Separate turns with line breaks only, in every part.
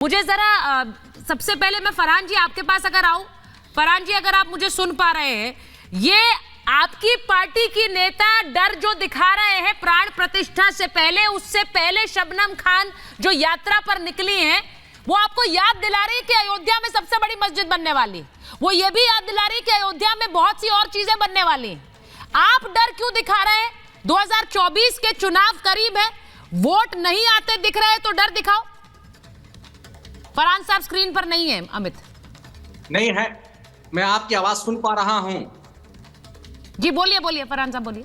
मुझे जरा सबसे पहले मैं फरहान जी आपके पास अगर आऊं, फरहान जी अगर आप मुझे सुन पा रहे हैं, ये आपकी पार्टी की नेता डर जो दिखा रहे हैं प्राण प्रतिष्ठा से पहले, उससे पहले शबनम खान जो यात्रा पर निकली हैं, वो आपको याद दिला रही है कि अयोध्या में सबसे बड़ी मस्जिद बनने वाली, वो ये भी याद दिला रही है कि अयोध्या में बहुत सी और चीजें बनने वाली हैं। आप डर क्यों दिखा रहे हैं? 2024 के चुनाव करीब है, वोट नहीं आते दिख रहे हैं तो डर दिखाओ। फरहान साहब स्क्रीन पर नहीं है। अमित
नहीं है, मैं आपकी आवाज सुन पा रहा हूं।
जी बोलिए बोलिए फरहान साहब बोलिए।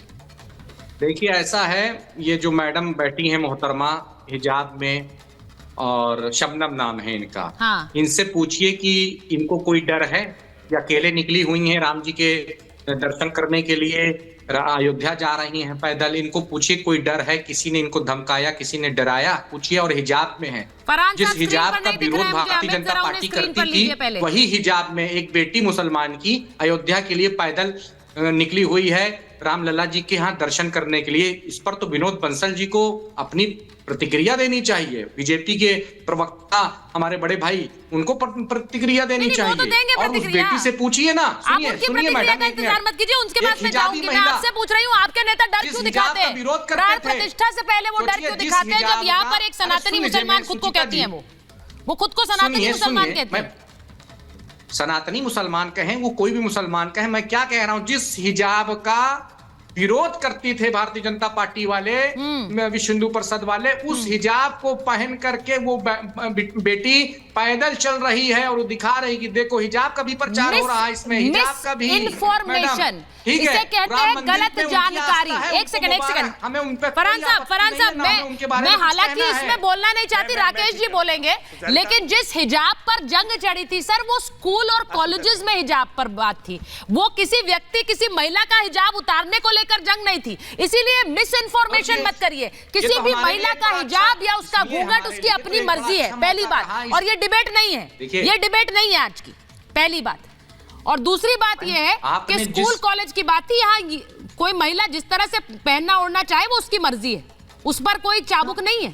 देखिए ऐसा है, ये जो मैडम बैठी हैं मोहतरमा हिजाब में और शबनम नाम है इनका,
हाँ।
इनसे पूछिए कि इनको कोई डर है या अकेले निकली हुई हैं राम जी के दर्शन करने के लिए, अयोध्या जा रही हैं पैदल। इनको पूछिए कोई डर है? किसी ने इनको धमकाया, किसी ने डराया? पूछिए। और हिजाब में है, जिस हिजाब का विरोध भारतीय जनता पार्टी करती थी, वही हिजाब में एक बेटी मुसलमान की अयोध्या के लिए पैदल निकली हुई है रामलला जी के यहाँ दर्शन करने के लिए। इस पर तो विनोद बंसल जी को अपनी प्रतिक्रिया देनी चाहिए। बीजेपी के प्रवक्ता हमारे बड़े भाई, उनको प्रतिक्रिया देनी चाहिए।
तो
और उस बेटी से पूछिए ना। सुनिए मैडम,
इंतजार मत कीजिए, उनके बाद मैं जाऊंगी। मैं आपसे पूछ रही हूँ, आपके नेता डर क्यों दिखाते हैं? प्राण प्रतिष्ठा से पहले वो डर क्यों दिखाते हैं जब यहाँ पर एक सनातनी मुसलमान खुद को कहती है? वो खुद को सनातनी मुसलमान कहती है।
सनातनी मुसलमान कहें, वो कोई भी मुसलमान कहें, मैं क्या कह रहा हूं, जिस हिजाब का विरोध करती थे भारतीय जनता पार्टी वाले, विश्व हिंदू परिषद वाले, उस हिजाब को पहन करके वो बेटी पैदल चल रही है और दिखा रही कि देखो हिजाब का भी प्रचार हो रहा है, इसमें हिजाब का भी
इंफॉर्मेशन, इसे कहते हैं गलत जानकारी। एक सेकंड
हमें उन पे
फरहान साहब मैं हालांकि इसमें बोलना नहीं चाहती, राकेश जी बोलेंगे, लेकिन जिस हिजाब पर जंग चढ़ी थी सर, वो स्कूल और कॉलेजेस में हिजाब पर बात थी, वो किसी व्यक्ति किसी महिला का हिजाब उतारने को लेकर जंग नहीं थी। इसीलिए मिस इन्फॉर्मेशन मत करिए। किसी भी महिला का हिजाब या उसका घूंघट उसकी अपनी मर्जी है, पहली बात। और ये डिबेट नहीं है, ये डिबेट नहीं है आज की, पहली बात। और दूसरी बात यह है कि स्कूल कॉलेज की बात थी, यहाँ कोई महिला जिस तरह से पहनना ओढ़ना चाहे वो उसकी मर्जी है, उस पर कोई चाबुक नहीं है।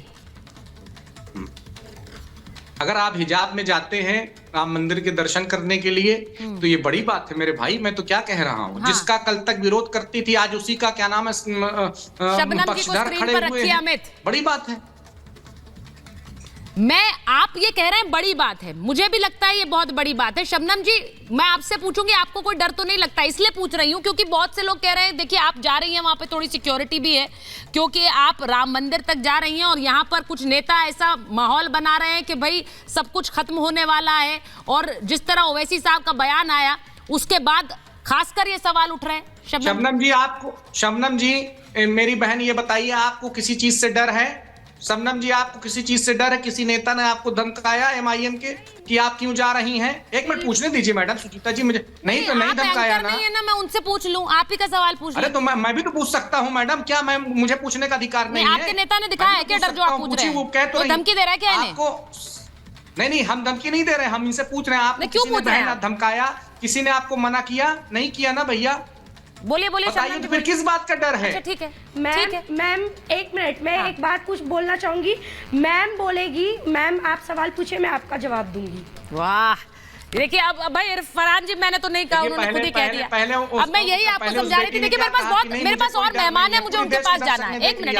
अगर आप हिजाब में जाते हैं राम मंदिर के दर्शन करने के लिए तो ये बड़ी बात है मेरे भाई। मैं तो क्या कह रहा हूँ, हाँ। जिसका कल तक विरोध करती थी आज उसी का क्या नाम है पक्षधर खड़े हुए हैं। बड़ी बात है।
आप ये कह रहे हैं बड़ी बात है, मुझे भी लगता है ये बहुत बड़ी बात है। शबनम जी, मैं आपसे पूछूंगी, आपको कोई डर तो नहीं लगता? इसलिए पूछ रही हूँ क्योंकि बहुत से लोग कह रहे हैं, देखिए आप जा रही हैं वहां पे, थोड़ी सिक्योरिटी भी है क्योंकि आप राम मंदिर तक जा रही हैं और यहाँ पर कुछ नेता ऐसा माहौल बना रहे हैं कि भाई सब कुछ खत्म होने वाला है। और जिस तरह ओवैसी साहब का बयान आया उसके बाद खासकर ये सवाल उठ रहे हैं।
शबनम जी मेरी बहन, ये बताइए आपको किसी चीज से डर है? शबनम जी, आपको किसी चीज से डर है? किसी नेता ने आपको धमकाया MIM के कि आप क्यों जा रही हैं? एक मिनट पूछने दीजिए मैडम सुचिता जी, मुझे नहीं तो नहीं धमकाया ना?
नहीं है ना, मैं उनसे पूछ लूं, आप ही का सवाल पूछ।
अरे तो मैं भी तो पूछ सकता हूं मैडम, क्या मुझे पूछने का अधिकार नहीं है?
आपके नेता ने दिखाया है क्या डर जो आप पूछ रहे हैं? वो कह तो धमकी दे रहा है क्या आपको?
नहीं, हम धमकी नहीं दे रहे, हम इनसे पूछ रहे हैं आपको क्यों पूछ रहे हैं? धमकाया किसी ने आपको मना किया? नहीं किया ना भैया,
बोलिए
बताइए तो फिर किस बात का डर है?
अच्छा ठीक है
मैम एक मिनट, मैं एक बात कुछ बोलना चाहूंगी। मैम बोलेगी, मैम आप सवाल पूछे, मैं आपका जवाब दूंगी।
वाह, देखिए अब भाई फरहान जी, मैंने तो नहीं कहा, उन्होंने खुद ही कह दिया। अब मैं यही आपको समझा रही थी। देखिए मेरे पास और मेहमान है, मुझे उनके पास जाना है। एक मिनट